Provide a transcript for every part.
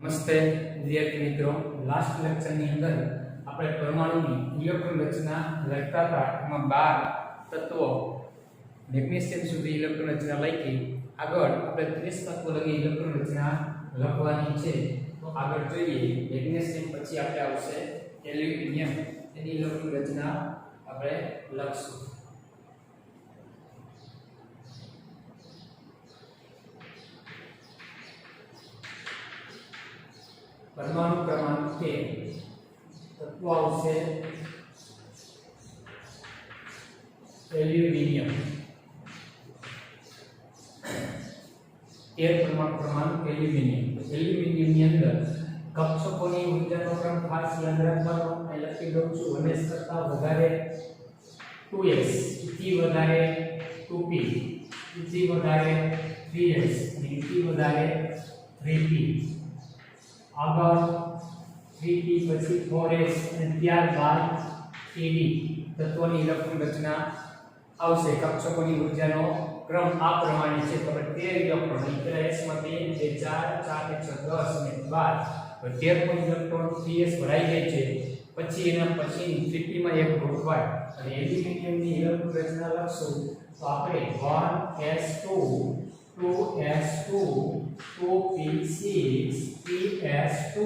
નમસ્તે વિદ્યાર્થી મિત્રો, લાસ્ટ લેક્ચરની અંદર આપણે પરમાણુની ઇલેક્ટ્રોન રચના લખતા હતા. એમાં 12 તત્વો મેગ્નેશિયમ સુધી ઇલેક્ટ્રોન રચના લખી. આગળ આપણે 30 તત્વો લગી ઇલેક્ટ્રોન રચના લખવાની છે. તો આગળ જોઈએ. મેગ્નેશિયમ પછી આપણે આવશે એલ્યુમિનિયમ. એની ઇલેક્ટ્રોન રચના આપણે લખશું. परमाणु क्रमांक के तत्व आवश्य एल्यूमिनियम परमाणु क्रमांक एल्यूमिनियम ની અંદર કક્ષકોની ઊર્જાનો ક્રમ ખાસ યાદ રાખવાનો. અહીં લખી દઉં છું. 1s કરતા વધારે 2s, થી વધારે 2p, થી વધારે 3s, થી વધારે 3p. આગળ 3p પછી 4s અને ત્યારબાદ 3d તત્વોની ઇલેક્ટ્રોન રચના આવશે. કક્ષકોની ઊર્જાનો ક્રમ આ પ્રમાણે છે. તો 13 ઇલેક્ટ્રોન પહેલા s માં 3 2 4 4 6 10 અને 12 તો 13 ઇલેક્ટ્રોન 3s ભરાઈ જાય છે. પછી એના પછીની 3p માં એક ગોઠવાય અને એલ્યુમિનિયમની ઇલેક્ટ્રોન રચના લખશું. તો આપણે 1s2 2s2 2p6 3s2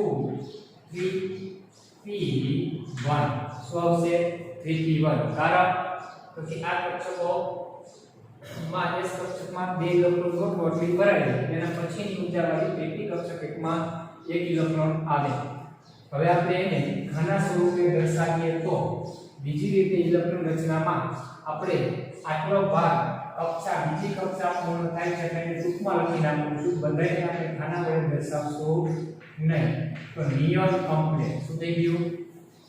3p1 શું આવશે? 3p1. કારણ પછી આ કક્ષકો માં s કક્ષકમાં 2 ઇલેક્ટ્રોન ગોઠવો એટલે ભરાય જાય. એના પછીની ઊર્જાવાળી 3p કક્ષક એકમાં 1 ઇલેક્ટ્રોન આવે. હવે આપણે એને ઘના સ્વરૂપે દર્શાવીએ તો બીજી રીતે ઇલેક્ટ્રોન રચનામાં આપણે આટલો ભાગ કક્ષા બીજી કક્ષા પૂર્ણ થાય છે એટલે ટૂંકમાં લખી નાખવું છું. બધાને આપણે ખાના વડે દર્શાવશું નહીં. તો નિયોન કમ્પ્લેટ શું થઈ ગયું?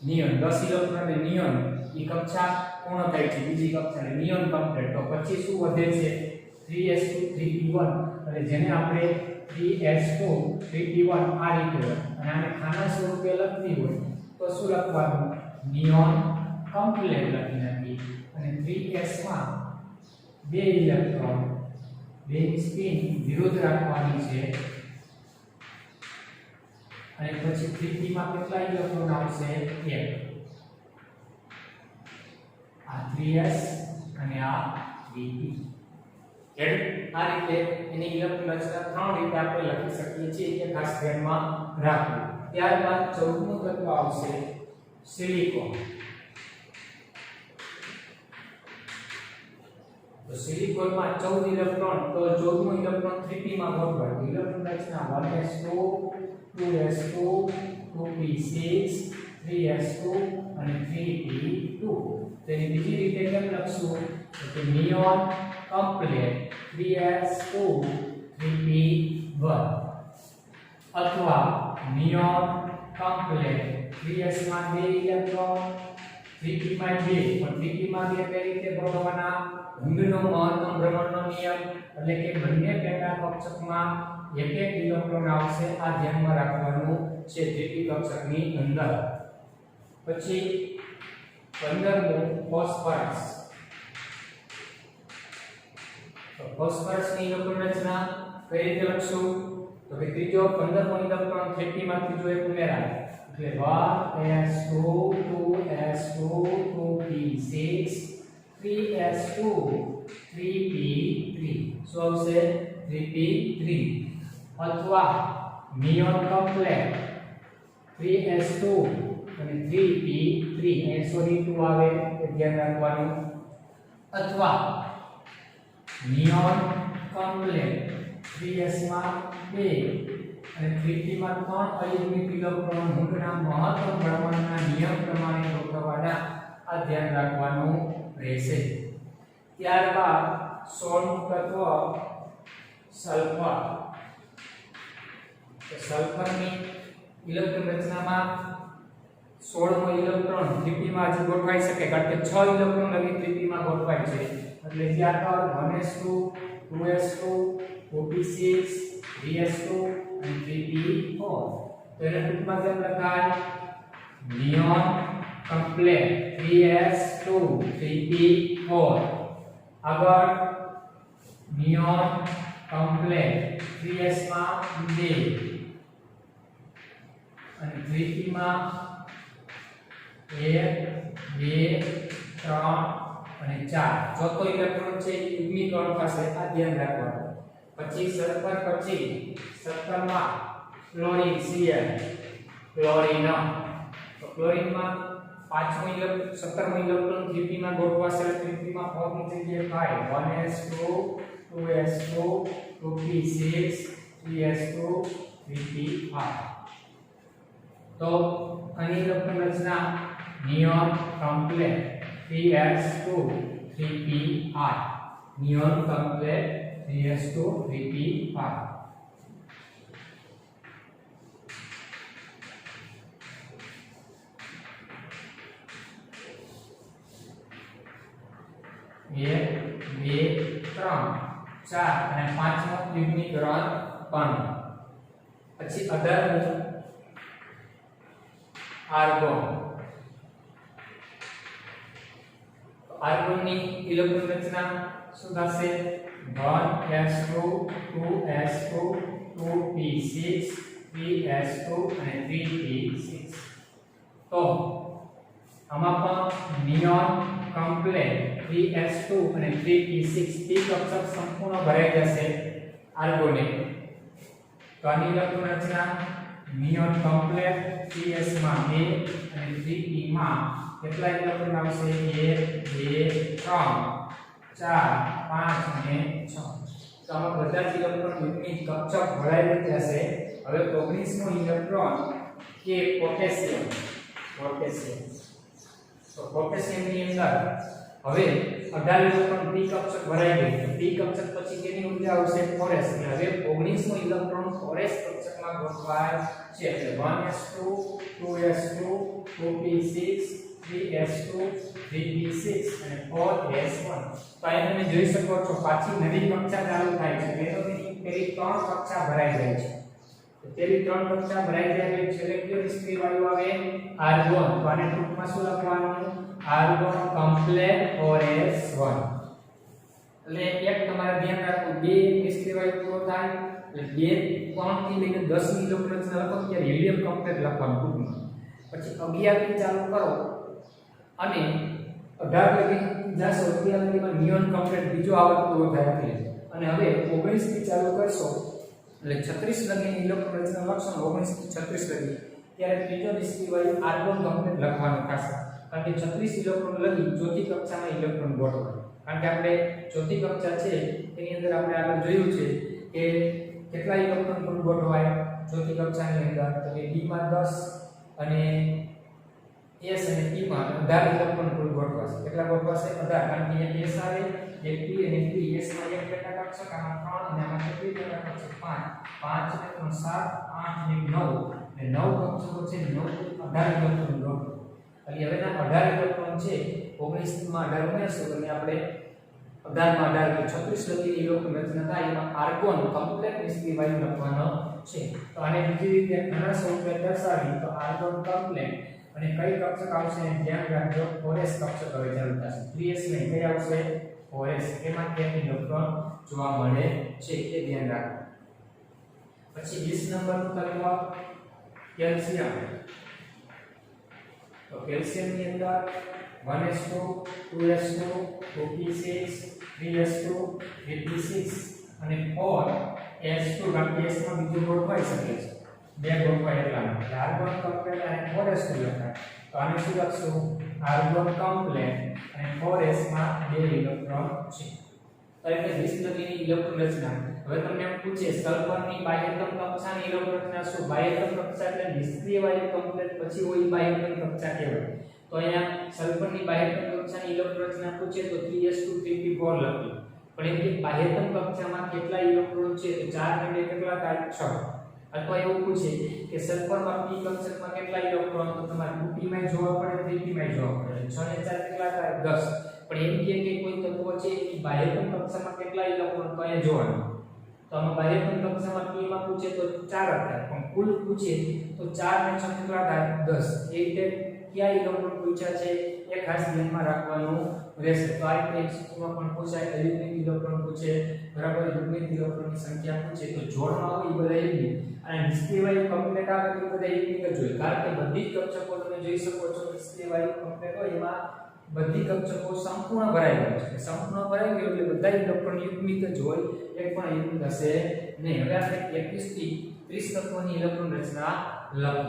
નિયોન 10 ઇલેક્ટ્રોન અને નિયોન ની કક્ષા પૂર્ણ થાય છે બીજી કક્ષા એટલે નિયોન કમ્પ્લેટ. તો પછી શું વધે છે? 3s2 3p1 એટલે જેને આપણે 3s2 3p1 આ રીતે અને આને ખાના સ્વરૂપે લખવી હોય તો શું લખવાનું? નિયોન કમ્પ્લેટ લખી નાખી. અને 3s માં 2 ઇલેક્ટ્રોન 2 ની સ્પિન વિરુદ્ધ રાખવાની છે. અને પછી 3p માં કેટલા ઇલેક્ટ્રોન આવશે? 1. આ 3s અને આ 3p. આ રીતે એની ઇલેક્ટ્રોન રચના 3 રીતે આપણે લખી શકીએ છીએ કે ખાસ ધ્યાનમાં રાખવું. ત્યારબાદ 14મું તત્વ આવશે સિલિકોન. तो सिलिकॉन में 14 इलेक्ट्रॉन तो 14मो इलेक्ट्रॉन 3p में गोठवाय. इलेक्ट्रॉन रचना 1s2 2s2 2p6 3s2 અને 3p2. તેની બીજી રીતે કેમ લખશું? તો નિયોન કમ્પ્લીટ 3s2 3p1 અથવા નિયોન કમ્પ્લીટ 3s માં 2 ઇલેક્ટ્રોન 3p માં 2 પણ 3p માં 2 કઈ રીતે ગોઠવવાના? ઊંડનો મહત્તમ ભ્રમણનો નિયમ એટલે કે બંને પેટા કક્ષકમાં એક એક ઇલેક્ટ્રોન આવશે. આ ધ્યાનમાં રાખવાનું છે 3p કક્ષકની અંદર. પછી 15મું ફોસ્ફરસ. તો ફોસ્ફરસની ઇલેક્ટ્રોન રચના કઈ રીતે લખશું? તો કે ત્રીજો 15મો ઇલેક્ટ્રોન 3p માં ત્રીજો એક ઉમેરાય એટલે 1s2 2s2 2p6 3s2 3p3 શું આવશે? 3p3. અથવા નિયોન કમ્પ્લેટ 3s2 અને 3p3 અહીં સોરી 2 આવે એ ધ્યાન રાખવાનું. અથવા નિયોન કમ્પ્લેટ 3s માં 2 અને 3p માં 3 અયુગ્મિક ઇલેક્ટ્રોન ઊંડના મહત્તમ ભ્રમણના નિયમ પ્રમાણે ગોઠવવાના. આ ધ્યાન રાખવાનું રહેશે. ત્યારબાદ 16મું તત્વ સલ્ફર. તો સલ્ફરની ઇલેક્ટ્રોન રચનામાં 16મો ઇલેક્ટ્રોન 3p માં જ ગોઠવાઈ શકે કારણ કે 6 ઇલેક્ટ્રોન લગી 3p માં ગોઠવાય છે. એટલે ત્યાં આગળ 1s2 2s2 2p6 3s2 અને 3p4. તો એને ટૂંકમાં કેમ લખાય? Neon complete 3s2 3p4. આગળ નિયોન કમ્પ્લીટ 3s માં 2 3p માં 1 2 3 અને 4 ચોથો ઇલેક્ટ્રોન છે યુગ્મીકરણ પાસે આ ધ્યાન રાખવાનું પછી સલ્ફર પછી 17 માં ક્લોરીન Cl ક્લોરીન તો ક્લોરીન માં પાંચમો ઇલેક્ટ્રોન 17મો ઇલેક્ટ્રોન 3p માં ગોઠવાશે 3p માં 4 ની જગ્યાએ 5 1s2 2s2 2p6 3s2 3p5 તો આની ઇલેક્ટ્રોન રચના neon complete 3s2 3p5 neon complete 3s2 3p5 1 2 3 4 અને પાંચમો યુગ્મીકરણ બંધ પછી 18 આર્ગોન આર્ગોનની ઇલેક્ટ્રોન રચના શું થશે 1s2 2s2 2p6 3s2 અને 3p6 તો આમાં પણ નિયોન કમ્પ્લેટ 3s2 અને 3p6 p કક્ષક સંપૂર્ણ ભરાઈ જશે આર્ગોને તો આની ઇલેક્ટ્રોન રચના નિયોન કમ્પ્લેટ 3s માં 2 અને 3p માં કેટલા ઇલેક્ટ્રોન આવશે 1 2 3 4 5 અને 6 તો આમાં બધા જ ઇલેક્ટ્રોન યુગ્મિક કક્ષક ભરાઈ જશે હવે 19મો ઇલેક્ટ્રોન કે પોટેશિયમ તો પોટેશિયમની અંદર હવે 18 ઇલેક્ટ્રોન p કક્ષક ભરાઈ ગઈ તો p કક્ષક પછી કેની ઊર્જા આવશે 4s એટલે હવે 19મો ઇલેક્ટ્રોન 4s કક્ષકમાં ગોઠવાય છે એટલે 1s2 2s2 2p6 3s2 3p6 અને 4s1 તો અહીં તમે જોઈ શકો છો પાછી નવી કક્ષા ચાલુ થાય છે પેલી ત્રણ કક્ષા ભરાઈ જાય છે તો પેલી ત્રણ કક્ષા ભરાઈ જાય એટલે છેલ્લે કયો નિષ્ક્રિય વાયુ આવે આર્ગોન તો આને ટૂંકમાં શું લખવાનું આર્ગોન કમ્પ્લેટ 4s1 એટલે એક તમારે ધ્યાન રાખવું બે નિષ્ક્રિય વાયુ પૂરો થાય એટલે બે 3 થી લઈને 10 ની ઇલેક્ટ્રોન રચના લખો ત્યારે હિલિયમ કમ્પ્લેટ લખવાનું ટૂંકમાં પછી 11 થી ચાલુ કરો અને 18 લગી જાશો ત્યાં લગીમાં નિયોન કમ્પ્લેટ બીજો આવર્ત પૂરો થાય એટલે અને હવે 19 થી ચાલુ કરશો એટલે 36 લગીની ઇલેક્ટ્રોન રચના લખશો 19 થી 36 લગી ત્યારે ત્રીજો નિષ્ક્રિય વાયુ આર્ગોન કમ્પ્લેટ લખવાનું થશે કારણ કે 36 ઇલેક્ટ્રોન લગી ચોથી કક્ષામાં ઇલેક્ટ્રોન ગોઠવાય કારણ કે આપણે ચોથી કક્ષા છે તેની અંદર આપણે આગળ જોયું છે કે કેટલા ઇલેક્ટ્રોન પણ ગોઠવાય ચોથી કક્ષાની અંદર તો કે d માં 10 અને s અને p માં 18 ઇલેક્ટ્રોન કુલ ગોઠવાશે કેટલા ગોઠવાશે 18 કારણ કે અહીંયા s આવે એક p અને 3 s માં એક પેટા કક્ષક આમાં 3 અને આમાં કેટલી પેટા કક્ષક 5 5 અને 3 7 8 અને 9 અને 9 કક્ષકો છે 9 18 ઇલેક્ટ્રોન ગોઠવે એટલે હવે ના 18 ઇલેક્ટ્રોન છે 19 માં 18 ઉમેરશું તો આપણે 18 માં 18 એટલે 36 લગીની ઇલેક્ટ્રોન રચના થાય એમાં આર્ગોન કમ્પ્લેટ નિષ્ક્રિય વાયુ લખવાનો છે તો આને બીજી રીતે ઘણા સ્વરૂપે દર્શાવી તો આર્ગોન કમ્પ્લેટ અને કઈ કક્ષક આવશે ધ્યાન રાખજો 4s કક્ષક હવે ચાલુ થશે 3s નહીં કઈ આવશે 4s એમાં કેટ ઇલેક્ટ્રોન જોવા મળે છે એ ધ્યાન રાખો પછી 20 નંબરનું તત્વ કેલ્શિયમ તો કેલ્શિયમની અંદર 1s2 2s2 2p6 3s2 3p6 અને 4s2 કારણ કે s માં બીજું ગોઠવાઈ શકે છે બે ગોઠવાય એટલા માટે આર્ગોન કમ્પ્લેટ અને 4s2 લખાય તો આને શું લખશું આર્ગોન કમ્પ્લેટ અને 4s માં બે ઇલેક્ટ્રોન છે તો એટલે 20 લગીની ઇલેક્ટ્રોન રચના હવે તમને એમ પૂછે સલ્ફરની બાહ્યતમ કક્ષાની ઇલેક્ટ્રોન રચના શું બાહ્યતમ કક્ષા એટલે નિષ્ક્રિય વાયુ કમ્પ્લેટ પછી હોય બાહ્યતમ કક્ષા કહેવાય તો અહીંયા સલ્ફરની બાહ્યતમ કક્ષાની ઇલેક્ટ્રોન રચના પૂછે તો 3s2 3p4 લખ્યું પણ એ બાહ્યતમ કક્ષામાં કેટલા ઇલેક્ટ્રોન છે તો 4 ને કેટલા થાય 6 અથવા એવું પૂછે કે સલ્ફરમાં p કક્ષકમાં કેટલા ઇલેક્ટ્રોન તો તમારે 2p માં જોવા પડે 3p માં જોવા પડે 6 ને 4 કેટલા થાય 10 પણ એમ કે કોઈ તત્વ છે એની બાહ્યતમ કક્ષામાં કેટલા ઇલેક્ટ્રોન તો અહીંયા જોવાનું તો આમાં બાહ્યતમ કક્ષામાં p માં પૂછે તો 4 જ થાય પણ કુલ પૂછે તો 4 ને 6 કેટલા થાય 10 એ રીતે કયા ઇલેક્ટ્રોન પૂછ્યા છે એ ખાસ ધ્યાનમાં રાખવાનું રહેશે તો આ રીતે એમસીક્યુમાં પણ પૂછાય યુનિક ઇલેક્ટ્રોન પૂછે બરાબર યુનિક ઇલેક્ટ્રોનની સંખ્યા પૂછે તો જોડમાં હોય એ બધા યુનિક અને નિષ્ક્રિય વાયુ કમ્પ્લીટ આવે તો બધા યુનિક જ હોય કારણ કે બધી જ કક્ષકો તમે જોઈ શકો છો નિષ્ક્રિય વાયુ કમ્પ્લીટ હોય એમાં બધી કક્ષકો સંપૂર્ણ ભરાઈ ગઈ છે સંપૂર્ણ ભરાઈ ગઈ એટલે બધા ઇલેક્ટ્રોન યુનિક જ હોય એક પણ યુનિક હશે નહીં હવે આપણે 21 થી 30 તત્વોની ઇલેક્ટ્રોન રચના લખો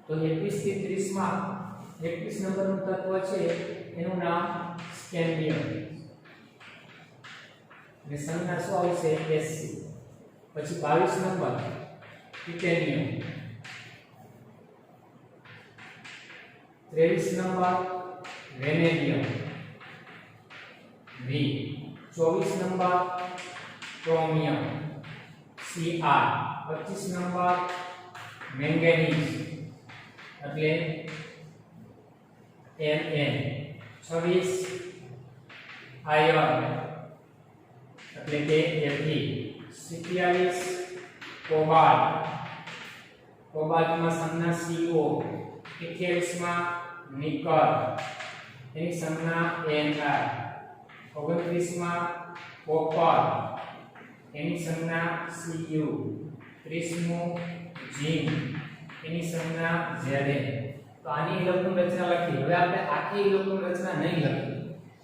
તો 21 થી 30 માં 21 નંબરનું તત્વ છે એનું નામ સ્કેન્ડિયમ ને સંખ્યા શું આવશે Sc પછી 22 number titanium 23 number vanadium V 24 number chromium Cr 25 number manganese એટલે Mn 26 આયર્ન એટલે કે Fe 47 કોબાલ્ટમાં સંજ્ઞા Co 28 માં નિકલ એની સંજ્ઞા Ni 29 માં કોપર એની સંજ્ઞા Cu 30 મો ઝિંક એની સંજ્ઞા Zn તો આની ઇલેક્ટ્રોન રચના લખી હવે આપણે આખી ઇલેક્ટ્રોન રચના નહીં લખી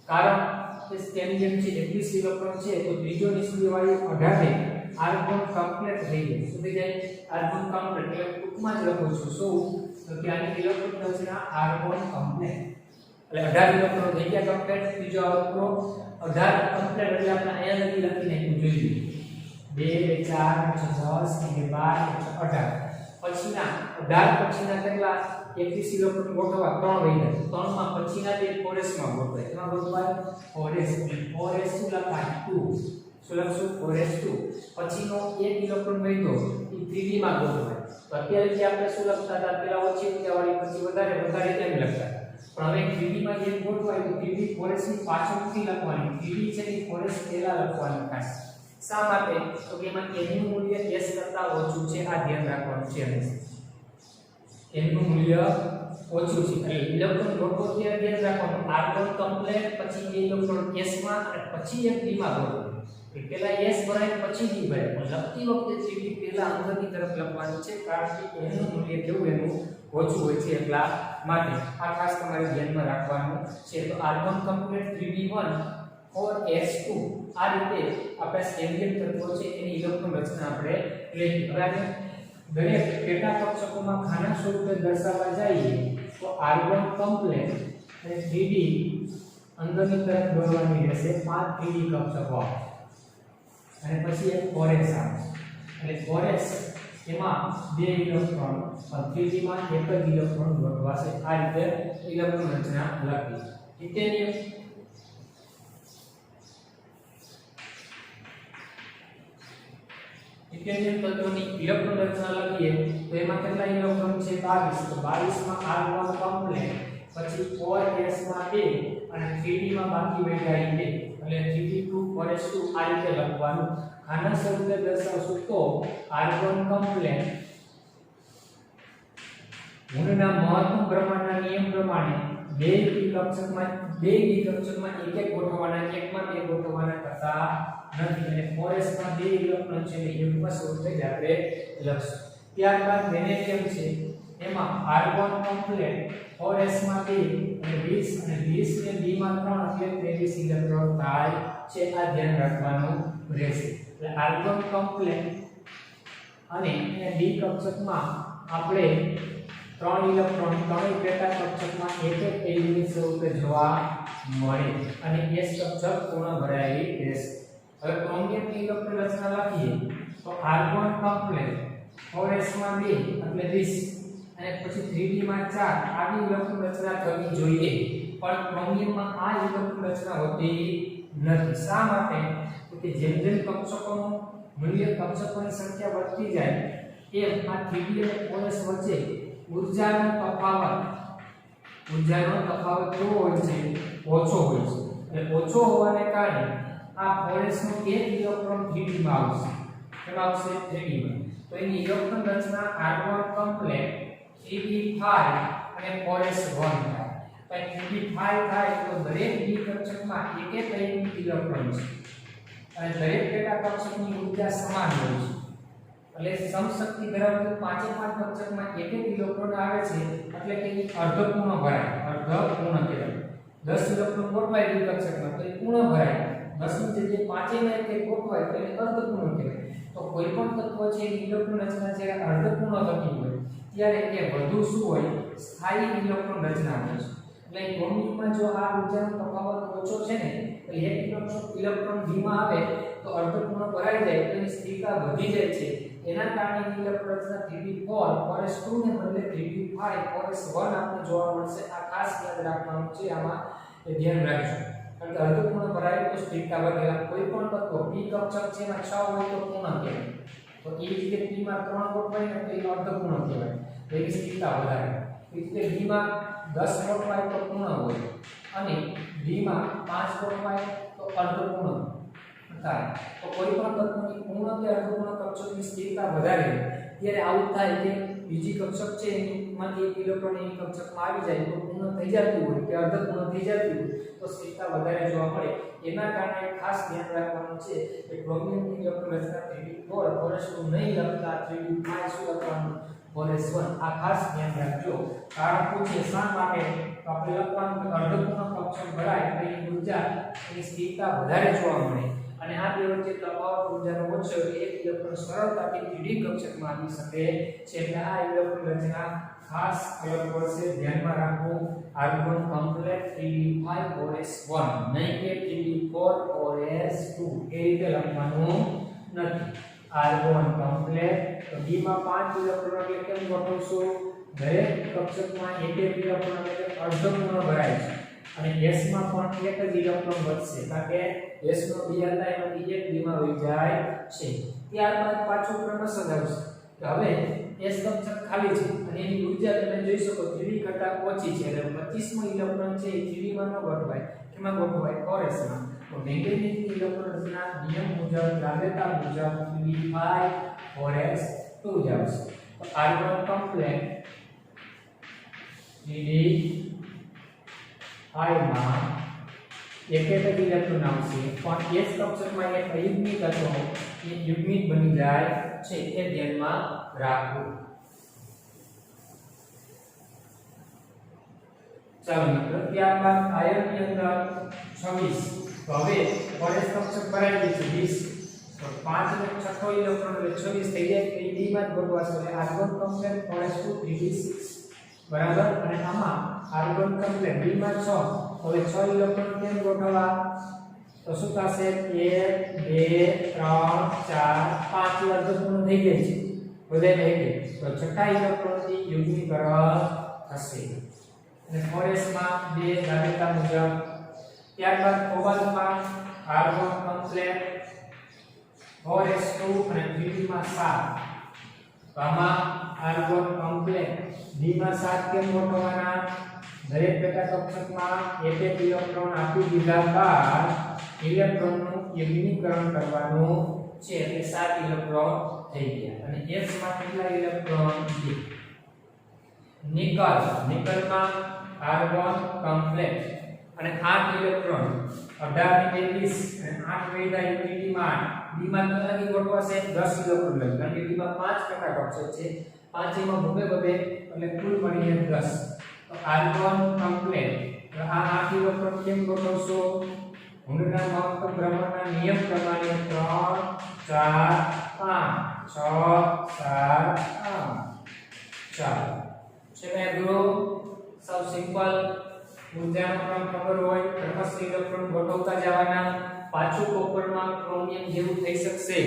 કારણ કે સ્કેન્ડિયમ છે 21 ઇલેક્ટ્રોન છે તો ત્રીજો નિષ્ક્રિય વાયુ 18 આર્ગોન કમ્પ્લીટ થઈ ગયું શું થઈ જાય આર્ગોન કમ્પ્લીટ એટલે ટૂંકમાં જ લખું છું શું તો કે આની ઇલેક્ટ્રોન રચના આર્ગોન કમ્પ્લીટ એટલે 18 ઇલેક્ટ્રોન થઈ ગયા કમ્પ્લીટ ત્રીજો આવતો 18 કમ્પ્લીટ એટલે આપણે અહીંયા લખી નાખ્યું જોઈએ 2 4 6 10 11 18 પછીના કેટલા 21 ઇલેક્ટ્રોન ગોઠવા 3 રહી જાય 3 માં પછીના તે ફોરેસ્ટમાં ગોઠવાય એમાં ગોઠવાય ફોરેસ્ટ શું લખાય 2 શું લખશું ફોરેસ્ટ 2 પછીનો 1 ઇલેક્ટ્રોન વધ્યો એ 3D માં ગોઠવાય તો અત્યારે જે આપણે શું લખતા હતા પેલા ઓછી ઊંચાવાળી પછી વધારે કેમ લખતા પણ હવે 3D માં જે ગોઠવાય તો 3D ફોરેસ્ટની પાછળથી લખવાની 3D છે એ ફોરેસ્ટ પહેલા લખવાનું ખાસ શા માટે તો કે એમાં એનું મૂલ્ય s કરતા ઓછું છે આ ધ્યાન રાખવાનું છે એનું મૂલ્ય ઓછું છે એટલે ઇલેક્ટ્રોન ગોઠવો ત્યારે ધ્યાન રાખવાનું આર્ગોન કમ્પ્લીટ પછી એ ઇલેક્ટ્રોન s માં અને પછી એક d માં ગોઠવો કે પહેલા s ભરાય પછી d ભરાય પણ લખતી વખતે 3d પહેલા અંદરની તરફ લખવાનું છે કારણ કે એનું મૂલ્ય કેવું એનું ઓછું હોય છે એટલા માટે આ ખાસ તમારે ધ્યાનમાં રાખવાનું છે તો આર્ગોન કમ્પ્લીટ 3d1 और S2 આ રીતે આપણે સ્કેન્ડિયમ તત્વો છે એની ઇલેક્ટ્રોન રચના આપણે લખી હવે દરેક પેટા કક્ષકોમાં ખાના સ્વરૂપે દર્શાવવા જઈએ તો આર્ગોન કમ્પ્લેક્સ અને 3D અંદરની તરફ દોરવાની રહેશે 5 3D કક્ષકો અને પછી એક ફોરેસ આવે એટલે ફોરેસ એમાં 2 ઇલેક્ટ્રોન 3D માં એક જ ઇલેક્ટ્રોન ગોઠવાશે આ રીતે ઇલેક્ટ્રોન રચના લખી ટિટેનિયમ ટિટેનિયમ તત્વની ઇલેક્ટ્રોન રચના લખીએ તો એમાં કેટલા ઇલેક્ટ્રોન છે 22 તો 22 માં આર્ગોન કમ્પ્લેક્સ પછી 4s માં 2 અને 3d માં બાકી બેઠા 2 એટલે 3d2 4s2 આ રીતે લખવાનું આના સ્વરૂપે દર્શાવશું તો આર્ગોન કમ્પ્લેક્સ ગુણના મહત્તમ પ્રમાણના નિયમ પ્રમાણે 2 કક્ષકમાં એક ગોઠવવાના એકમાં 2 ગોઠવવાના કરતા નથી અને ફોરેસ્ટમાં 2 ઇલેક્ટ્રોન છે એટલે યુગ્મ સ્વરૂપે જ આપણે લખશું ત્યારબાદ વેનેડિયમ છે એમાં આર્ગોન કમ્પ્લેક્સ 4s માં 2 અને 20 અને 20 ને d માં 3 એટલે 23 ઇલેક્ટ્રોન થાય છે આ ધ્યાન રાખવાનું રહેશે એટલે આર્ગોન કમ્પ્લેક્સ અને d કક્ષકમાં આપણે 3 ઇલેક્ટ્રોન 3 પેટા કક્ષકમાં એક એલિમેન્ટ સ્વરૂપે જોવા મળે અને s કક્ષક પૂર્ણ ભરાયેલી રહેશે હવે ક્રોમિયમની ઇલેક્ટ્રોન રચના લખીએ તો આર્ગોન કમ્પ્લેક્સ 4s માં 2 એટલે 20 અને પછી 3d માં 4 આવી ઇલેક્ટ્રોન રચના કરવી જોઈએ પણ ક્રોમિયમમાં આ ઇલેક્ટ્રોન રચના હોતી નથી શા માટે તો કે જેમ જેમ કક્ષકોનું મૂલ્ય કક્ષકોની સંખ્યા વધતી જાય એમ આ 3D અને 4s વચ્ચે ઊર્જાનો તફાવત કેવો હોય છે? ઓછો હોય છે. એટલે ઓછો હોવાને કારણે આ 4s નો એક ઇલેક્ટ્રોન 3D માં આવશે. કેમ આવશે? 3D માં. તો એની ઇલેક્ટ્રોન રચના R1 કમ્પ્લેટ 3d5 અને 4s1 થાય. તો 3d5 થાય તો દરેક d કક્ષકમાં એક એક ઇલેક્ટ્રોન છે અને દરેક પેટા કક્ષકની ઊર્જા સમાન હોય છે. એટલે સમશક્તિ ધરાવતી પાંચે પાંચ કક્ષકમાં એક એક ઇલેક્ટ્રોન આવે છે એટલે કે એ અર્ધપૂર્ણ ભરાય. અર્ધપૂર્ણ કહેવાય. 10 ઇલેક્ટ્રોન ગોઠવાય d કક્ષકમાં તો એ પૂર્ણ ભરાય. 10 ની જગ્યાએ પાંચેમાં એક ગોઠવાય તો એ અર્ધપૂર્ણ કહેવાય. તો કોઈ પણ તત્વ છે એની ઇલેક્ટ્રોન રચના જે અર્ધપૂર્ણ થતી હોય ત્યારે એ વધુ શું હોય? સ્થાયી ઇલેક્ટ્રોન રચના હોય છે. એટલે ક્રોમિયમમાં જો આ ઊર્જાનો તફાવત ઓછો છે ને તો એક ઇલેક્ટ્રોન ધીમા આવે તો અર્ધપૂર્ણ ભરાઈ જાય તો એની સ્થિરતા વધી જાય છે. એના કારણે ઇલેક્ટ્રોન રચના 3d4 4s2 ને બદલે 3d5 4s1 આપણે જોવા મળશે. આ ખાસ યાદ રાખવાનું છે. આમાં એ ધ્યાન રાખજો. કારણ કે અર્ધપૂર્ણ ભરાય તો સ્થિરતા વધે. કોઈ પણ તત્વ p કક્ષક છે એમાં 6 હોય તો પૂર્ણ કહેવાય. તો એ રીતે p માં 3 ગોઠવાય ને તો એ અર્ધપૂર્ણ કહેવાય. એની સ્થિરતા વધારે. એ રીતે d માં 10 ગોઠવાય તો પૂર્ણ હોય અને d માં 5 ગોઠવાય તો અર્ધપૂર્ણ થાય. તો કોઈ પણ તત્વની પૂર્ણ કે અર્ધપૂર્ણ કક્ષકની સ્થિરતા વધારે ત્યારે આવું થાય કે બીજી કક્ષક છે એમાંથી એક ઇલેક્ટ્રોન એની કક્ષકમાં આવી જાય તો પૂર્ણ થઈ જતું હોય કે અર્ધપૂર્ણ થઈ જતું હોય તો સ્થિરતા વધારે જોવા મળે. એના કારણે ખાસ ધ્યાન રાખવાનું છે કે ક્રોમિયમની ઇલેક્ટ્રોન રચના 3d4 4s2 નહીં લખતા 3d5 શું લખવાનું? 4s1. આ ખાસ ધ્યાન રાખજો. કારણ પૂછે શા માટે તો આપણે લખવાનું કે અર્ધપૂર્ણ કક્ષક ભરાય તો એની ઊર્જા એની સ્થિરતા વધારે જોવા મળે અને આ બે વચ્ચે તફાવત ઊર્જાનો ઓછો એક ઇલેક્ટ્રોન સરળતાથી 3D કક્ષકમાં આવી શકે છે. એટલે આ ઇલેક્ટ્રોન રચના ખાસ અલગ પડશે. ધ્યાનમાં રાખવું. R1 કમ્પ્લેટ 3d5 4s1 નહીં કે 3d4 4s2 એ રીતે લખવાનું નથી. R1 કમ્પ્લેટ તો d માં 5 ઇલેક્ટ્રોન એટલે કેમ ગોઠવશું? દરેક કક્ષકમાં એક એક ઇલેક્ટ્રોન એટલે અર્ધપૂર્ણ ભરાય છે અને s માં પણ એક જ ઇલેક્ટ્રોન વધશે કારણ કે s નો 2 હતા એમાંથી એક d માં વહી જાય છે. ત્યારબાદ પાછું ક્રમશઃ આવશે. તો હવે s કક્ષક ખાલી છે અને એની ઊર્જા તમે જોઈ શકો 3d કરતા ઓછી છે એટલે 25 મો ઇલેક્ટ્રોન છે એ 3d માં ન ગોઠવાય. કેમાં ગોઠવાય? 4s માં. તો મેંગેનીઝની ઇલેક્ટ્રોન રચના નિયમ મુજબ લાક્ષણિકતા મુજબ 3d5 4s2 જ આવશે. તો R1 કમ્પ્લેટ 3d5 માં એક જ ઇલેક્ટ્રોન આવશે પણ s કક્ષકમાં એક અયુગ્મિક અથવા એ યુગ્મિક બની જાય છે. એ ધ્યાનમાં રાખવું. ચાલો મિત્રો ત્યારબાદ આયનની અંદર 26 તો હવે 4s કક્ષક ભરાઈ ગઈ છે 20 તો 5 ને છઠ્ઠો ઇલેક્ટ્રોન એટલે 26 થઈ જાય તો d માં જ ગોઠવાશે. એટલે R1 કમ્પ્લેટ 4s2 3d6 બરાબર. અને આમાં R1 કમ્પ્લેટ d માં 6 હવે 6 ઇલેક્ટ્રોન કેમ ગોઠવવા? તો શું થશે? 1 2 3 4 5 અર્ધપૂર્ણ થઈ ગઈ છે બધે થઈ ગઈ. તો છઠ્ઠા ઇલેક્ટ્રોન થી યુગ્મીકરણ થશે અને 4s માં 2 લાક્ષણિકતા મુજબ. ત્યારબાદ કોબાલ્ટમાં R1 કમ્પ્લેટ 4s2 અને 3d માં 7 તો આમાં R1 કમ્પ્લેટ d માં 7 કેમ ગોઠવવાના? દરેક પેટા કક્ષકમાં એક એક ઇલેક્ટ્રોન આપી દીધા બાદ ઇલેક્ટ્રોનનું યુગ્મીકરણ કરવાનું છે એટલે 7 ઇલેક્ટ્રોન થઈ ગયા. અને s માં કેટલા ઇલેક્ટ્રોન? 2. નિકલમાં R1 કમ્પ્લેટ અને 8 ઇલેક્ટ્રોન 18 ની 20 અને 8 વૈધા યુનિટી માં d માં કેટલા ગોઠવાશે? 10 ઇલેક્ટ્રોન લઈ કારણ કે d માં 5 પેટા કક્ષક છે 5 માં બબે એટલે કુલ મળીને 10. તો R1 કમ્પ્લેટ તો આ 8 ઇલેક્ટ્રોન કેમ ગોઠવશો? હુંડના મહત્તમ ભ્રમણના નિયમ પ્રમાણે 3 4 5 6 7 8 ચાલો છે મે ગુરુ સૌ સિમ્પલ ઊર્જાનો ક્રમ ખબર હોય ક્રમશઃ ઇલેક્ટ્રોન ગોઠવતા જવાના. પાછું કોપરમાં ક્રોમિયમ જેવું થઈ શકશે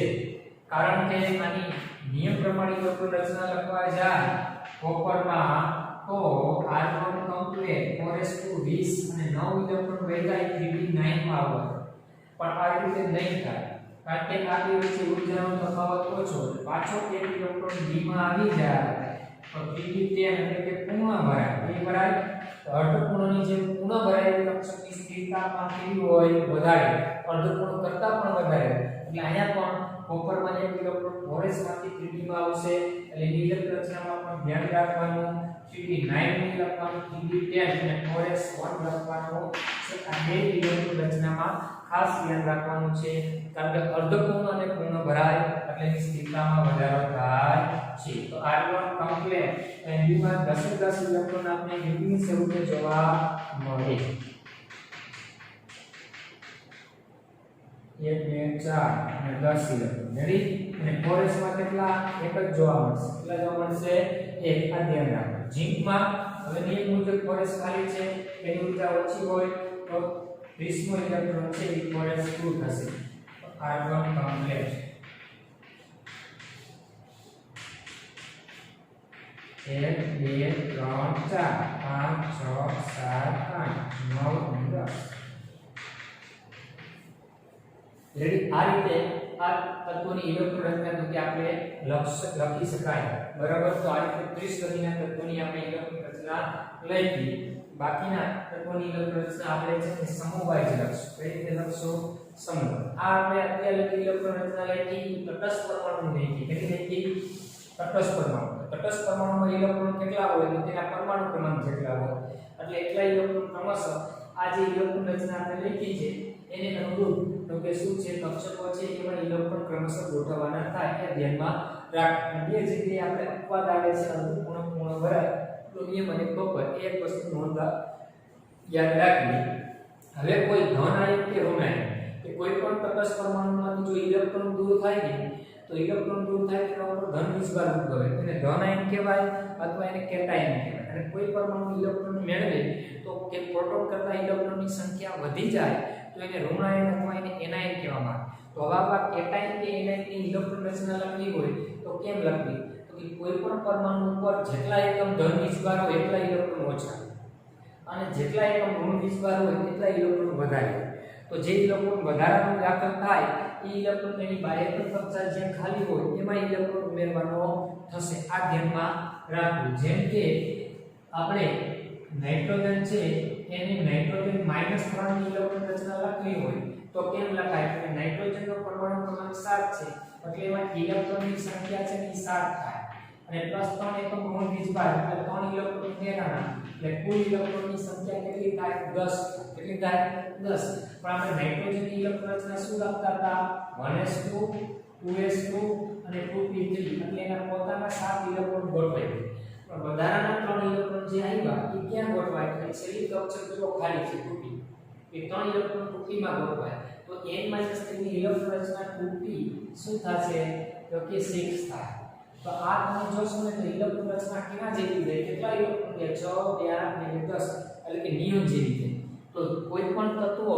કારણ કે આની નિયમ પ્રમાણે ઇલેક્ટ્રોન રચના લખવા જાય કોપરમાં તો R1 કમ્પ્લેટ 4s2 20 અને 9 ઇલેક્ટ્રોન વૈધા 3d9 માં આવે પણ આ રીતે નહીં થાય. કારણ કે આ બે વચ્ચે ઊર્જાનો તફાવત ઓછો છે પાછો એક ઇલેક્ટ્રોન d માં આવી જાય તો pd10 એટલે કે પૂર્ણ ભરાય એ ભરાય તો અર્ધપૂર્ણની જેમ પૂર્ણ ભરાયેલી કક્ષકની સ્થિરતામાં કેવી હોય વધારે અર્ધપૂર્ણ કરતા પણ વધારે એટલે અહીંયા પણ કોપરમાં એક ઇલેક્ટ્રોન ફોરેસમાંથી 3d માં આવશે એટલે એની ઇલેક્ટ્રોન રચનામાં પણ ધ્યાન રાખવાનું pd9 ની લખવાનું pd10 અને ફોરેસ 1 લખવાનું છે આ બે ઇલેક્ટ્રોન રચનામાં ખાસ ધ્યાન રાખવાનું છે કારણ કે અર્ધપૂર્ણ અને પૂર્ણ ભરાય એટલે એની સ્થિરતામાં વધારો થાય છે તો R1 કમ્પ્લેટ અને B માં 10 ઇલેક્ટ્રોન આપણે યુનિટ સ્વરૂપે જોવા મળે 1 2 4 અને 10 ઇલેક્ટ્રોન રેડી અને ફોરેસમાં કેટલા એક જ જોવા મળશે કેટલા જોવા મળશે એક આ ધ્યાન રાખો ઝિંકમાં હવે નિયમ મુજબ ફોરેસ ખાલી છે એની ઊર્જા ઓછી હોય તો 20 મો ઇલેક્ટ્રોન છે એ ફોરેસ 2 થશે R1 કમ્પ્લેટ 1 2 3 4 5 6 7 8 9 10 રેડી આ રીતે આ તત્વોની ઇલેક્ટ્રોન રચના તો કે આપણે લખી શકાય બરાબર તો આ રીતે 30 ગતિના તત્વોની આપણે ઇલેક્ટ્રોન રચના લખી બાકીના તત્વોની ઇલેક્ટ્રોન રચના આપણે છે સમૂહવાઇઝ લખશું કઈ રીતે લખશું સમૂહ આ આપણે અત્યારે લખી ઇલેક્ટ્રોન રચના લખી તટસ્થ પરમાણુ લખી કેટલી લખી તટસ્થ પરમાણુમાં ઇલેક્ટ્રોન કેટલા હોય તો તેના પરમાણુ ક્રમાંક જેટલા હોય એટલે એટલા ઇલેક્ટ્રોન ક્રમશઃ આ જે ઇલેક્ટ્રોન રચના આપણે લખી છે એને અનુરૂપ તો કે શું છે કક્ષકો છે એમાં ઇલેક્ટ્રોન ક્રમશઃ ગોઠવવાના થાય એ ધ્યાનમાં રાખવાનું બે જગ્યાએ આપણે અપવાદ આવે છે અર્ધપૂર્ણ પૂર્ણ ભરાય ક્રોમિયમ અને કોપર એક વસ્તુ નોંધ યાદ રાખવી હવે કોઈ ધન આયન કે ઋણ આયન કે કોઈ પણ તટસ્થ પરમાણુમાંથી જો ઇલેક્ટ્રોન દૂર થાય ને તો ઇલેક્ટ્રોન દૂર થાય તેના ઉપર ધન વીજભાર ઉદ્ભવે એને ધન આયન કહેવાય અથવા એને કેટાયન કહેવાય અને કોઈ પરમાણુ ઇલેક્ટ્રોન મેળવે તો કે પ્રોટોન કરતા ઇલેક્ટ્રોનની સંખ્યા વધી જાય તો એને ઋણ આયન અથવા એને એનાયન કહેવામાં આવે તો હવે આ કેટાયન કે એનાયનની ઇલેક્ટ્રોન રચના લખવી હોય તો કેમ લખવી તો કે કોઈ પણ પરમાણુ ઉપર જેટલા એકમ ધન વીજભાર હોય એટલા ઇલેક્ટ્રોન ઓછા અને જેટલા એકમ ઋણ વીજભાર હોય એટલા ઇલેક્ટ્રોન વધારે તો જે ઇલેક્ટ્રોન વધારાનો દાખલ થાય એ ઇલેક્ટ્રોન એની બાહ્ય કક્ષા જે ખાલી હોય એમાં ઇલેક્ટ્રોન ઉમેરવાનો થશે આ ધ્યાનમાં રાખવું જેમ કે આપણે નાઇટ્રોજન છે એની નાઇટ્રોજન -3 ની ઇલેક્ટ્રોન રચના લખવી હોય તો કેમ લખાય કે નાઇટ્રોજનનો પરમાણુ ક્રમાંક 7 છે એટલે એમાં ઇલેક્ટ્રોનની સંખ્યા છે એ 7 થાય અને +3 એકમ ઋણ વીજભાર એટલે 3 ઇલેક્ટ્રોન ઉમેરવાના એટલે કુલ ઇલેક્ટ્રોનની સંખ્યા કેટલી થાય 10 કેટલી થાય 10 પણ આપણે નાઇટ્રોજનની ઇલેક્ટ્રોન રચના શું લખતા હતા 1s2 2s2 અને 2p3 એટલે એના પોતાના 7 ઇલેક્ટ્રોન ગોઠવાય પણ વધારાના 3 ઇલેક્ટ્રોન જે આવ્યા એ ક્યાં ગોઠવાય તો છેલ્લી કક્ષક જો ખાલી છે 2p એ 3 ઇલેક્ટ્રોન 2p માં ગોઠવાય તો n - 3 ની ઇલેક્ટ્રોન રચના 2p શું થશે તો કે 6 થાય તો આ તમે જોશો ને તો ઇલેક્ટ્રોન રચના કેવા જેવી છે કેટલા ઇલેક્ટ્રોન છે 6 2 8 અને 10 એટલે કે નિયમ જેવી છે તો કોઈ પણ તત્વો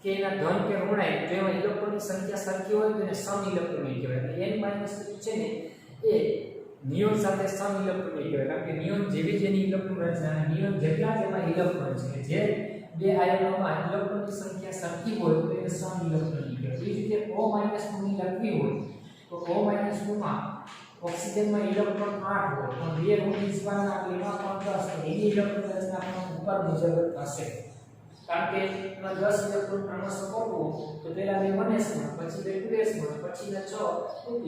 કે એના ધન કે ઋણ આયન જો એમાં ઇલેક્ટ્રોનની સંખ્યા સરખી હોય તો એને સમ ઇલેક્ટ્રોન કહેવાય એટલે n - 3 છે ને એ નિયોન સાથે સમ ઇલેક્ટ્રોન કહેવાય કારણ કે નિયોન જેવી જેની ઇલેક્ટ્રોન રચના નિયોન જેટલા જેમાં ઇલેક્ટ્રોન છે જે બે આયનોમાં ઇલેક્ટ્રોનની સંખ્યા સરખી હોય તો એને સમ ઇલેક્ટ્રોન કહેવાય એ રીતે O - 2 ની લખવી હોય તો O - 2 માં ઓક્સિજનમાં ઇલેક્ટ્રોન 8 હોય પણ બે ઋણ વીજભારના એમાં પણ 10 તો એની ઇલેક્ટ્રોન રચના પણ ઉપર મુજબ થશે કારણ કે એમાં 10 ઇલેક્ટ્રોન ક્રમશઃ ગોઠવો તો પહેલા બે 1s માં પછી બે 2s માં પછી ના 6 2p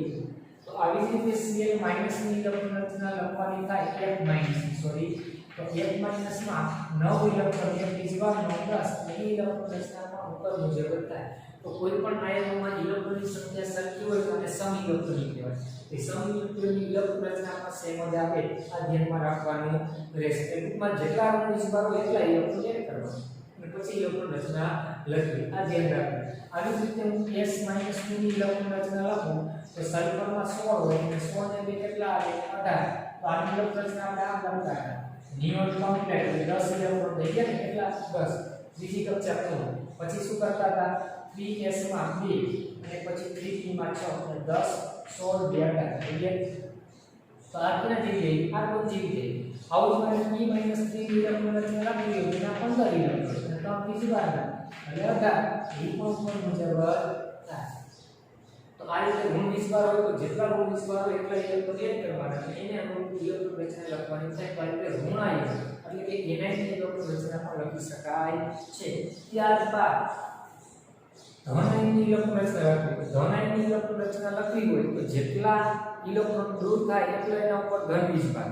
તો આવી જ રીતે Cl માઈનસ ની ઇલેક્ટ્રોન રચના લખવાની થાય F માઈનસ સોરી તો F માઈનસ માં 9 ઇલેક્ટ્રોન એક વીજભાર 10 એની ઇલેક્ટ્રોન રચના પણ ઉપર મુજબ થાય તો કોઈ પણ આયનોમાં ઇલેક્ટ્રોનની સંખ્યા સરખી હોય તો એને સમ ઇલેક્ટ્રોન કહેવાય એ સમ ઇલેક્ટ્રોનની ઇલેક્ટ્રોન રચનામાં સેમ જ આવે આ ધ્યાનમાં રાખવાનું રહેશે ટૂંકમાં જેટલા ઋણ વીજભાર હોય એટલા ઇલેક્ટ્રોન એડ કરવાનું અને પછી ઇલેક્ટ્રોન રચના લખવી આ ધ્યાન રાખવું આવી જ રીતે હું S - 2 ની ઇલેક્ટ્રોન રચના લખું તો સલ્ફરમાં 16 હોય અને 16 ને બે કેટલા આવે 18 તો આ ઇલેક્ટ્રોન રચના આપણે આમ લખતા હતા નિયોન કમ્પ્લીટ એટલે 10 ઇલેક્ટ્રોન થઈ ગયા ને કેટલા 10 બીજી કક્ષા પૂર્ણ પછી શું કરતા હતા 3s માં 2 અને પછી 3p માં 6 અને 10 16 બે 18 તો આ કેના જેવી આ કોણ જેવી થઈ આવું જ મારે p - 3 ઇલેક્ટ્રોન રચના લખવી હોય એના 15 ઇલેક્ટ્રોન અને 3 બીજી વાર એટલે 18 એ પણ મુજબ થાય આ રીતે ઋણ વીસવાર હોય તો જેટલા ઋણ વીસવાર હોય એટલા ઇલેક્ટ્રોન એડ કરવાના અને એને અનુરૂપ ઇલેક્ટ્રોન રચના લખવાની થાય તો આ રીતે ઋણાયન એટલે કે એનાયન ઇલેક્ટ્રોન રચના પણ લખી શકાય છે. ત્યારબાદ ધનાયનની ઇલેક્ટ્રોન રચના લખવી. ધનાયનની ઇલેક્ટ્રોન રચના લખવી હોય તો જેટલા ઇલેક્ટ્રોન દૂર થાય એટલા એના ઉપર ધન વીસવાર.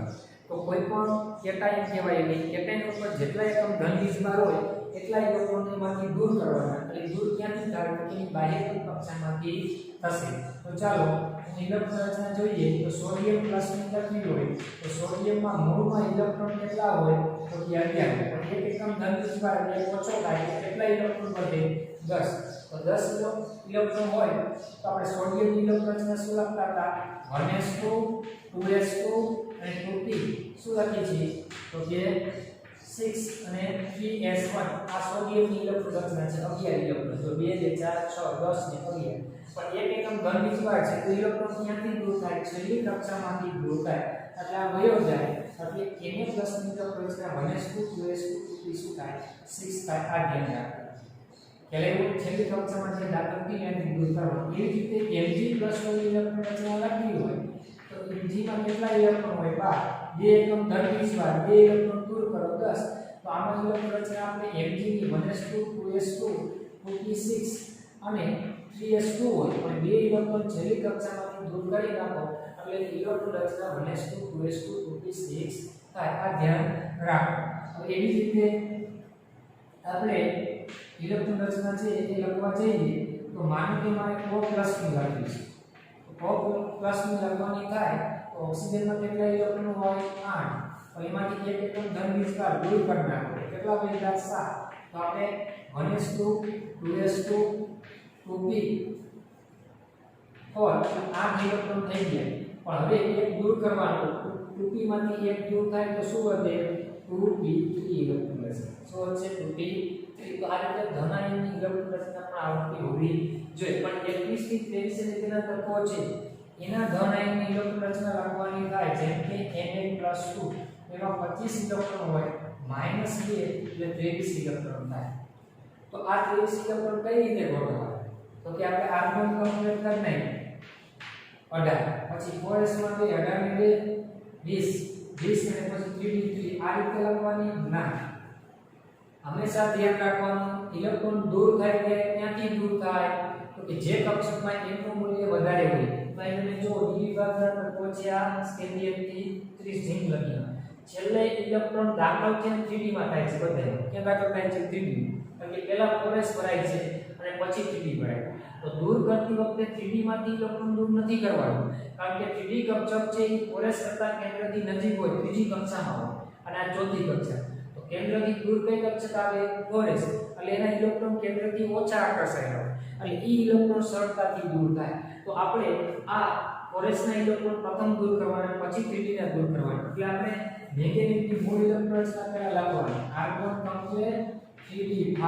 તો કોઈ પણ કેટાયન કહેવાય એટલે કેટાયન ઉપર જેટલા એકમ ધન વીસવાર હોય એટલા ઇલેક્ટ્રોનને માંથી દૂર કરવાના. એટલે દૂર ક્યાંથી થાય તો તેની બાહ્યક કક્ષામાંથી થશે. તો ચાલો ઇલેક્ટ્રોન રચના જોઈએ તો સોડિયમ પ્લસ ની લખવી હોય તો સોડિયમમાં મૂળમાં ઇલેક્ટ્રોન કેટલા હોય તો કે 11. પણ એક એકમ ધન વીસવાર એટલે ઓછો થાય તો કેટલા ઇલેક્ટ્રોન વધે 10. તો 10 ઇલેક્ટ્રોન હોય તો આપણે સોડિયમની ઇલેક્ટ્રોન રચના શું લખતા હતા 1s2 2s2 અને 2p શું લખીએ છીએ તો કે 6 અને 3s1 આ સોડિયમની ઇલેક્ટ્રોન રચના છે 11 ઇલેક્ટ્રોન. તો 2 4 6 10 ને 11 પણ એક એકમ ધન વીસવાર છે તો ઇલેક્ટ્રોન ક્યાંથી દૂર થાય છેલ્લી કક્ષામાંથી દૂર થાય એટલે આ વયો જાય એટલે Na+ ની ઇલેક્ટ્રોન રચના 1s2 2s2 2p શું થાય 6 થાય. આ ધ્યાન રાખો એટલે છેલ્લી કક્ષામાં જે દાખલથી એની દૂર કરવાનું. એવી જ રીતે Mg+ ની ઇલેક્ટ્રોન રચના લખવી હોય તો Mg માં કેટલા ઇલેક્ટ્રોન હોય 12. બે એકમ ધન વીસવાર બે ઇલેક્ટ્રોન દૂર કરો 10. તો આમાં ઇલેક્ટ્રોન રચના આપણે Mg ની 1s2 2s2 2p6 અને 3s2 હોય અને બે ઇલેક્ટ્રોન છેલ્લી કક્ષામાંથી દૂર કરી નાખો એટલે ઇલેક્ટ્રોન રચના 1s2 2s2 2p6 થાય. આ ધ્યાન રાખો. હવે એવી જ રીતે આપણે ઇલેક્ટ્રોન રચના છે એ લખવા જઈએ તો માનો કે મારે O+ ની લખવી છે. તો O+ ની લખવાની થાય તો ઓક્સિજનમાં કેટલા ઇલેક્ટ્રોન હોય 8. તો એમાંથી એક એકમ ધન વીસવાર દૂર કરી નાખો કેટલા બન્યા 7. તો આપણે 1s2 2s2 2p 4 8 ઇલેક્ટ્રોન થઈ ગયા. પણ હવે એક દૂર કરવાનું 2p માંથી એક દૂર થાય તો શું વધે 2p3 ઇલેક્ટ્રોન રહેશે. શું છે 2p3. તો આ રીતે ધનાયનની ઇલેક્ટ્રોન રચના પણ આવડતી હોવી જોઈએ. પણ 21 થી 23 ની તેના તત્વો છે એના ધનાયનની ઇલેક્ટ્રોન રચના લખવાની થાય જેમ કે Na+2 એમાં 25 ઇલેક્ટ્રોન હોય -2 એટલે 23 ઇલેક્ટ્રોન થાય. તો આ 23 ઇલેક્ટ્રોન કઈ રીતે ગોઠવવા તો કે આપણે R1 કમ્પ્લીટ કરી નાખીએ 18 પછી 4s માં 18 ને 20 અને પછી 3d3 આ રીતે લખવાની ના. હંમેશા ધ્યાન રાખવાનું ઇલેક્ટ્રોન દૂર થાય કે ક્યાંથી દૂર થાય તો કે જે કક્ષકમાં n નું મૂલ્ય વધારે હોય તો એને જો d વિભાગના તત્વો છે આ સ્કેન્ડિયમ થી 30 ઝીંક લખીએ. છેલ્લે ઇલેક્ટ્રોન દાખલ છે 3d માં થાય છે બધાય કે દાખલ થાય છે 3d કારણ કે પહેલા 4s ભરાય છે અને પછી 3d ભરાય. તો દૂર કરતી વખતે 3d માંથી ઇલેક્ટ્રોન દૂર નથી કરવાનું કારણ કે 3d કક્ષક છે એ 4s કરતા કેન્દ્રથી નજીક હોય ત્રીજી કક્ષામાં હોય અને આ ચોથી કક્ષા. તો કેન્દ્રથી દૂર કઈ કક્ષક આવે 4s એટલે એના ઇલેક્ટ્રોન કેન્દ્રથી ઓછા આકર્ષાય એટલે ઈ ઇલેક્ટ્રોન સરળતાથી દૂર થાય. તો આપણે આ 4s ના ઇલેક્ટ્રોન પ્રથમ દૂર કરવાના પછી 3d ના દૂર કરવાના. એટલે આપણે મેગ્નેટિકની મૂળ ઇલેક્ટ્રોન રચના પહેલા લખવાની R1 કમ્પ્લીટ 3d5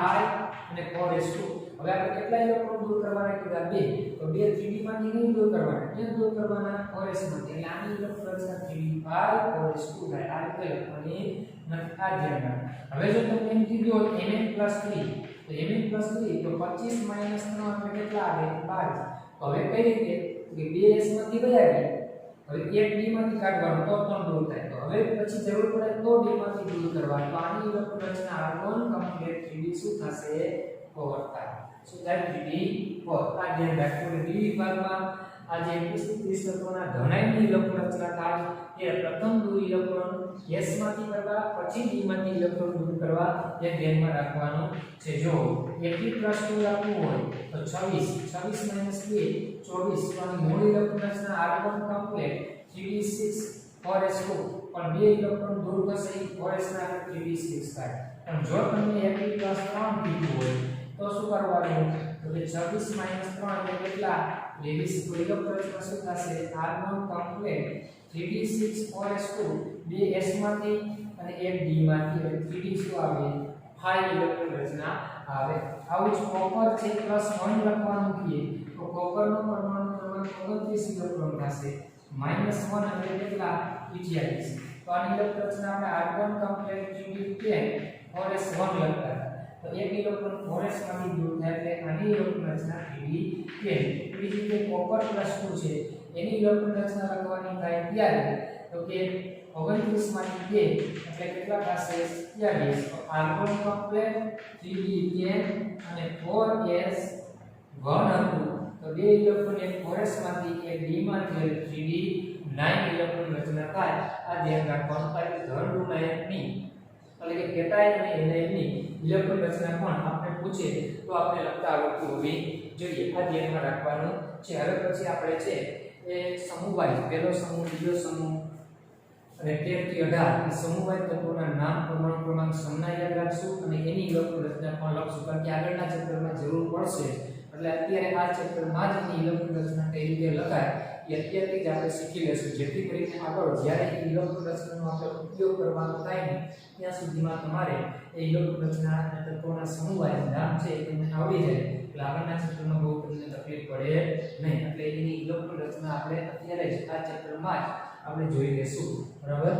અને 4s2. હવે આપણે કેટલા ઇલેક્ટ્રોન દૂર કરવાના કીધા 2. તો 2 3d માંથી નહીં દૂર કરવાના કેમ દૂર કરવાના 4s માંથી. એટલે આની ઇલેક્ટ્રોન રચના 3d5 4s2 થાય. આ રીતે લખવાની નથી. આ ધ્યાન રાખો. હવે જો તમને એમ કીધું હોય Mn+3 તો Mn+3 તો 25 - 3 એટલે કેટલા આવે 12. તો હવે કઈ રીતે કે 2s માંથી ગયા ગયા હવે એક d માંથી કાઢવાનું તો પણ દૂર થાય. તો હવે પછી જરૂર પડે તો d માંથી દૂર કરવા. તો આની ઇલેક્ટ્રોન રચના R1 કમ્પ્લીટ 3d શું થશે 4 થાય. શું થાય 3d 4. આ ધ્યાન રાખો. d વિભાગમાં આ જે 21 તત્વોના ધનાયનની ઇલેક્ટ્રોન રચના થાય તે પ્રથમ દૂર ઇલેક્ટ્રોન s માંથી કરવા પછી d માંથી ઇલેક્ટ્રોન દૂર કરવા એ ધ્યાનમાં રાખવાનું છે. જો 1+2 લખવું હોય તો 26 26 - 2 24. તો આની મૂળ ઇલેક્ટ્રોન રચના R1 કમ્પ્લીટ 3d6 4s2 પણ બે ઇલેક્ટ્રોન દૂર થશે 4s ના 3d6 થાય. પણ જો તમને 1+3 કીધું હોય તો શું કરવાનું તો કે 26 - 3 એટલે કેટલા 23. તો ઇલેક્ટ્રોન રચના શું થશે R1 કમ્પ્લીટ 3d6 4s2 બે s માંથી અને એક d માંથી એટલે 3d શું આવે 5 ઇલેક્ટ્રોન રચના આવે. આવું જ કોપર છે +1 લખવાનું કીએ તો કોપરનો પરમાણુ ક્રમાંક 29 ઇલેક્ટ્રોન થશે -1 એટલે કેટલા 28. તો આની ઇલેક્ટ્રોન રચના આપણે R1 કમ્પ્લીટ 3d10 4s1 લખતા તો એક ઇલેક્ટ્રોન 4s માંથી દૂર થાય એટલે આની ઇલેક્ટ્રોન રચના 3d10. એવી જ રીતે કોપર +2 છે એની ઇલેક્ટ્રોન રચના લખવાની થાય ત્યારે તો કે 29 માંથી 2 એટલે કેટલા પાસે 23 તો આર્ગોન કમ્પ્લેટ 3d10 અને 4s 1 હતું તો 2 ઇલેક્ટ્રોન એક 4s માંથી એક d માંથી એટલે 3d 9 ઇલેક્ટ્રોન રચના થાય આ ધ્યાન રાખવાનું કારણ કે ધન ઋણાયકની એટલે કે કેટાયન અને એનાયનની ઇલેક્ટ્રોન રચના પણ આપણે પૂછે તો આપણે લખતા આવડતી હોવી જોઈએ આ ધ્યાનમાં રાખવાનું છે હવે પછી આપણે છે એ સમૂહ વાઇઝ પહેલો સમૂહ બીજો સમૂહ અને 13 થી 18 એ સમૂહ વાઇઝ તત્વોના નામ પરમાણુ ક્રમાંક સંજ્ઞા યાદ રાખશું અને એની ઇલેક્ટ્રોન રચના પણ લખશું કારણ કે આગળના ચેપ્ટરમાં જરૂર પડશે એટલે અત્યારે આ ચેપ્ટરમાં જ એની ઇલેક્ટ્રોન રચના કઈ રીતે લખાય એ અત્યારથી જ આપણે શીખી લેશું જેથી કરીને આગળ જ્યારે ઇલેક્ટ્રોન રચનાનો આપણે ઉપયોગ કરવાનો થાય ને ત્યાં સુધીમાં તમારે એ ઇલેક્ટ્રોન રચના અને તત્વોના સમૂહ વાઇઝ નામ છે એ તમને આવડી જાય એટલે આગળના ચેપ્ટરમાં બહુ તમને તકલીફ પડે નહીં એટલે એની ઇલેક્ટ્રોન રચના આપણે અત્યારે જ આ ચેપ્ટરમાં જ આપણે જોઈ લેશું બરાબર